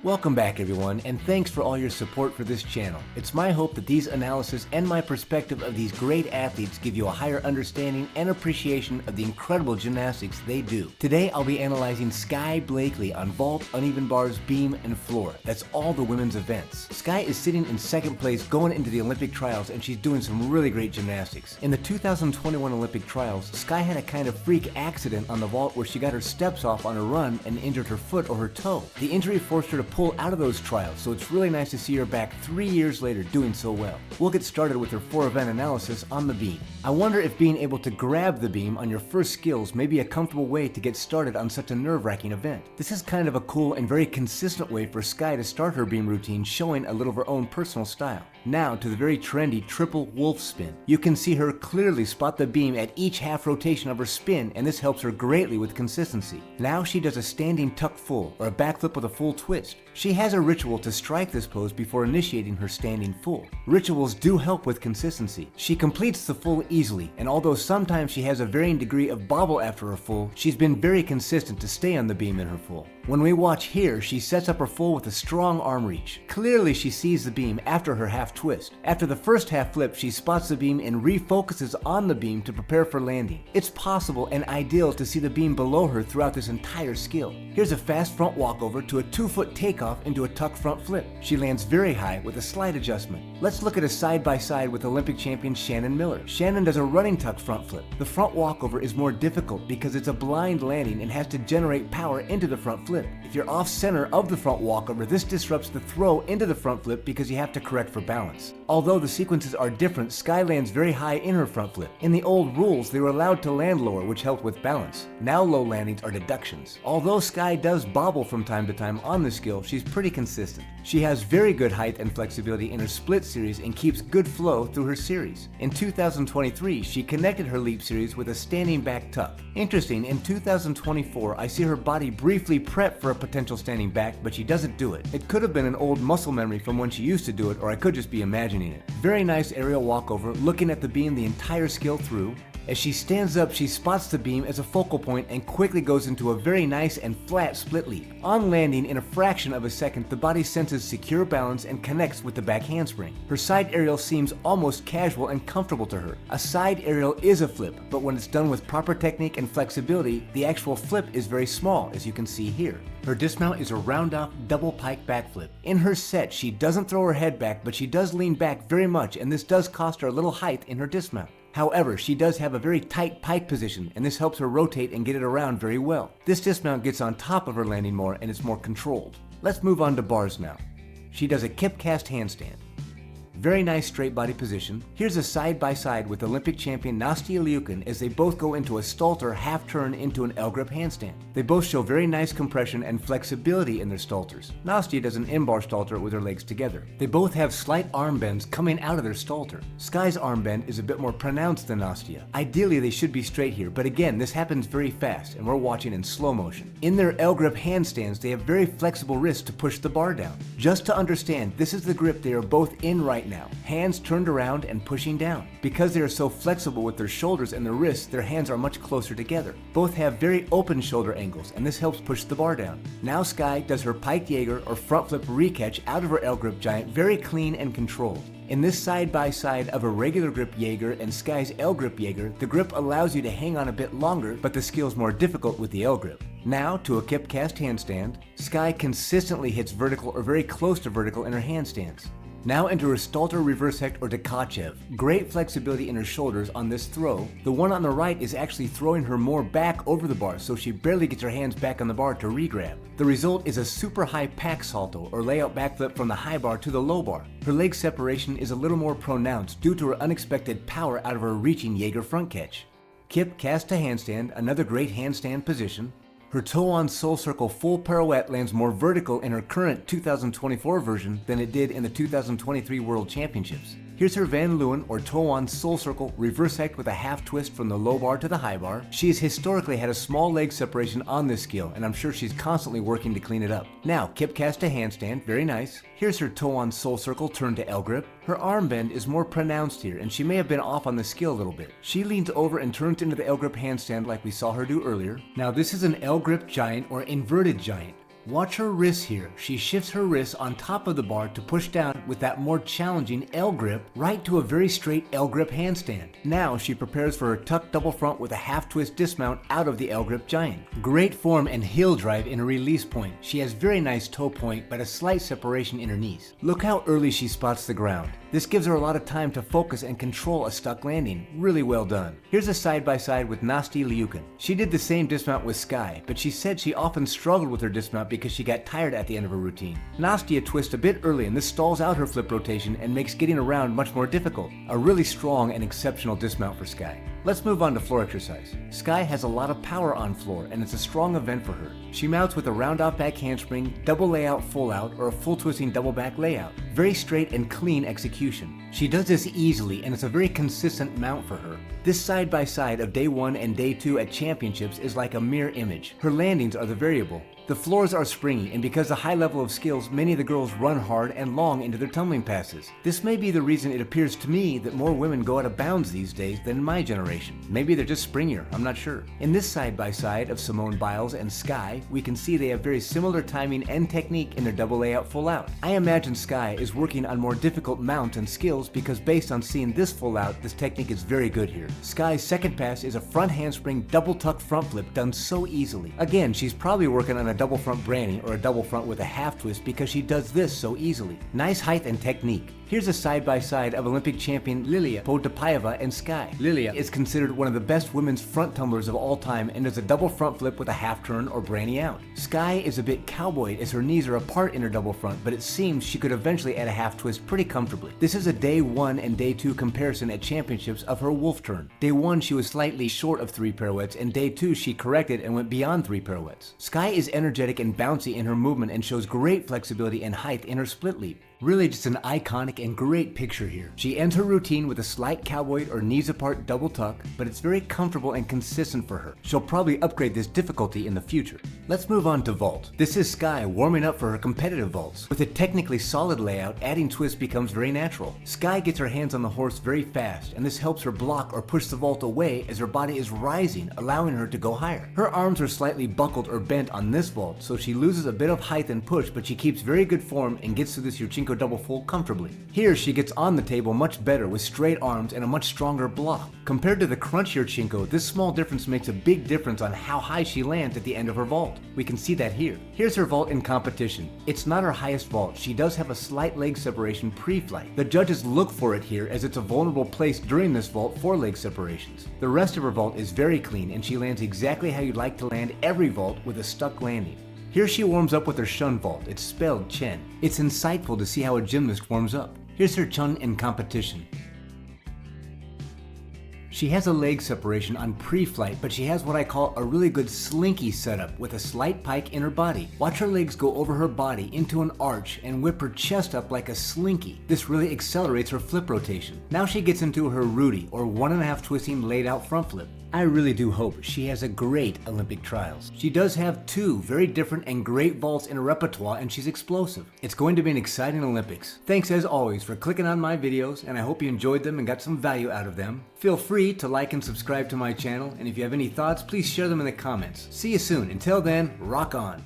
Welcome back everyone, and thanks for all your support for this channel. It's my hope that these analyses and my perspective of these great athletes give you a higher understanding and appreciation of the incredible gymnastics they do. Today I'll be analyzing Skye Blakely on vault, uneven bars, beam, and floor. That's all the women's events. Skye is sitting in second place going into the Olympic trials, and she's doing some really great gymnastics. In the 2021 Olympic trials, Skye had a kind of freak accident on the vault where she got her steps off on a run and injured her foot or her toe. The injury forced her to pull out of those trials, so it's really nice to see her back 3 years later doing so well. We'll get started with her 4-event analysis on the beam. I wonder if being able to grab the beam on your first skills may be a comfortable way to get started on such a nerve-wracking event. This is kind of a cool and very consistent way for Skye to start her beam routine, showing a little of her own personal style. Now to the very trendy triple wolf spin. You can see her clearly spot the beam at each half rotation of her spin, and this helps her greatly with consistency. Now she does a standing tuck full, or a backflip with a full twist. She has a ritual to strike this pose before initiating her standing full. Rituals do help with consistency. She completes the full easily, and although sometimes she has a varying degree of bobble after her full, she's been very consistent to stay on the beam in her full. When we watch here, she sets up her full with a strong arm reach. Clearly she sees the beam after her half twist. After the first half flip, she spots the beam and refocuses on the beam to prepare for landing. It's possible and ideal to see the beam below her throughout this entire skill. Here's a fast front walkover to a 2-foot takeoff into a tuck front flip. She lands very high with a slight adjustment. Let's look at a side-by-side with Olympic champion Shannon Miller. Shannon does a running tuck front flip. The front walkover is more difficult because it's a blind landing and has to generate power into the front flip. If you're off center of the front walkover, this disrupts the throw into the front flip because you have to correct for balance. Although the sequences are different, Skye lands very high in her front flip. In the old rules, they were allowed to land lower, which helped with balance. Now low landings are deductions. Although Skye does bobble from time to time on this skill, she's pretty consistent. She has very good height and flexibility in her split series and keeps good flow through her series. In 2023, she connected her leap series with a standing back tuck. Interesting, in 2024, I see her body briefly prep for a potential standing back, but she doesn't do it. It could have been an old muscle memory from when she used to do it, or I could just be imagining it. Very nice aerial walkover, looking at the beam the entire skill through. As she stands up, she spots the beam as a focal point and quickly goes into a very nice and flat split leap. On landing, in a fraction of a second, the body senses secure balance and connects with the back handspring. Her side aerial seems almost casual and comfortable to her. A side aerial is a flip, but when it's done with proper technique and flexibility, the actual flip is very small, as you can see here. Her dismount is a round-off double pike backflip. In her set, she doesn't throw her head back, but she does lean back very much, and this does cost her a little height in her dismount. However, she does have a very tight pike position, and this helps her rotate and get it around very well. This dismount gets on top of her landing more, and it's more controlled. Let's move on to bars now. She does a kip cast handstand. Very nice straight body position. Here's a side-by-side with Olympic champion Nabieva as they both go into a Stalter half turn into an L-grip handstand. They both show very nice compression and flexibility in their Stalters. Nabieva does an in-bar Stalter with her legs together. They both have slight arm bends coming out of their Stalter. Skye's arm bend is a bit more pronounced than Nabieva. Ideally they should be straight here, but again this happens very fast and we're watching in slow motion. In their L-grip handstands they have very flexible wrists to push the bar down. Just to understand, this is the grip they are both in right now, hands turned around and pushing down. Because they are so flexible with their shoulders and their wrists, their hands are much closer together. Both have very open shoulder angles, and this helps push the bar down. Now Skye does her pike Jaeger or front flip recatch out of her L-grip giant very clean and controlled. In this side-by-side of a regular grip Jaeger and Skye's L-grip Jaeger, the grip allows you to hang on a bit longer, but the skill is more difficult with the L-grip. Now to a kip cast handstand. Skye consistently hits vertical or very close to vertical in her handstands. Now into her Stalter reverse hect or Tkachev. Great flexibility in her shoulders on this throw. The one on the right is actually throwing her more back over the bar, so she barely gets her hands back on the bar to regrab. The result is a super high pack salto or layout backflip from the high bar to the low bar. Her leg separation is a little more pronounced due to her unexpected power out of her reaching Jaeger front catch. Kip cast to handstand, another great handstand position. Her toe-on soul circle full pirouette lands more vertical in her current 2024 version than it did in the 2023 World Championships. Here's her Van Leeuwen or toe-on soul circle reverse hect with a half twist from the low bar to the high bar. She has historically had a small leg separation on this skill, and I'm sure she's constantly working to clean it up. Now, kip cast to handstand, very nice. Here's her toe-on soul circle turned to L-grip. Her arm bend is more pronounced here, and she may have been off on the skill a little bit. She leans over and turns into the L-grip handstand like we saw her do earlier. Now this is an L-grip giant or inverted giant. Watch her wrists here. She shifts her wrists on top of the bar to push down with that more challenging L grip right to a very straight L grip handstand. Now she prepares for her tuck double front with a half twist dismount out of the L grip giant. Great form and heel drive in her release point. She has very nice toe point but a slight separation in her knees. Look how early she spots the ground. This gives her a lot of time to focus and control a stuck landing. Really well done. Here's a side-by-side with Nabieva Liukin. She did the same dismount with Skye, but she said she often struggled with her dismount because she got tired at the end of her routine. Nabieva twists a bit early and this stalls out her flip rotation and makes getting around much more difficult. A really strong and exceptional dismount for Skye. Let's move on to floor exercise. Skye has a lot of power on floor and it's a strong event for her. She mounts with a round off back handspring, double layout full out, or a full twisting double back layout. Very straight and clean execution. She does this easily and it's a very consistent mount for her. This side by side of day 1 and day 2 at championships is like a mirror image. Her landings are the variable. The floors are springy, and because of high level of skills, many of the girls run hard and long into their tumbling passes. This may be the reason it appears to me that more women go out of bounds these days than in my generation. Maybe they're just springier, I'm not sure. In this side-by-side of Simone Biles and Skye, we can see they have very similar timing and technique in their double layout full out. I imagine Skye is working on more difficult mounts and skills because based on seeing this full out, this technique is very good here. Skye's second pass is a front handspring double tuck front flip done so easily. Again, she's probably working on a double front branding or a double front with a half twist because she does this so easily. Nice height and technique. Here's a side-by-side of Olympic champion Olesya Dudnik and Skye. Olesya is considered one of the best women's front tumblers of all time and does a double front flip with a half turn or branny out. Skye is a bit cowboyed as her knees are apart in her double front, but it seems she could eventually add a half twist pretty comfortably. This is a day 1 and day 2 comparison at championships of her wolf turn. Day 1 she was slightly short of 3 pirouettes and day 2 she corrected and went beyond 3 pirouettes. Skye is energetic and bouncy in her movement and shows great flexibility and height in her split leap. Really just an iconic and great picture here. She ends her routine with a slight cowboy or knees apart double tuck, but it's very comfortable and consistent for her. She'll probably upgrade this difficulty in the future. Let's move on to vault. This is Skye warming up for her competitive vaults. With a technically solid layout, adding twist becomes very natural. Skye gets her hands on the horse very fast, and this helps her block or push the vault away as her body is rising, allowing her to go higher. Her arms are slightly buckled or bent on this vault, so she loses a bit of height and push, but she keeps very good form and gets to this Yurchenko double full comfortably. Here she gets on the table much better with straight arms and a much stronger block. Compared to the crunch Yurchenko, this small difference makes a big difference on how high she lands at the end of her vault. We can see that here. Here's her vault in competition. It's not her highest vault. She does have a slight leg separation pre-flight. The judges look for it here as it's a vulnerable place during this vault for leg separations. The rest of her vault is very clean and she lands exactly how you'd like to land every vault with a stuck landing. Here she warms up with her Shun vault. It's spelled Chen. It's insightful to see how a gymnast warms up. Here's her Chun in competition. She has a leg separation on pre-flight, but she has what I call a really good slinky setup with a slight pike in her body. Watch her legs go over her body into an arch and whip her chest up like a slinky. This really accelerates her flip rotation. Now she gets into her Rudy, or 1.5 twisting laid out front flip. I really do hope she has a great Olympic trials. She does have 2 very different and great vaults in her repertoire and she's explosive. It's going to be an exciting Olympics. Thanks as always for clicking on my videos and I hope you enjoyed them and got some value out of them. Feel free to like and subscribe to my channel and if you have any thoughts, please share them in the comments. See you soon. Until then, rock on.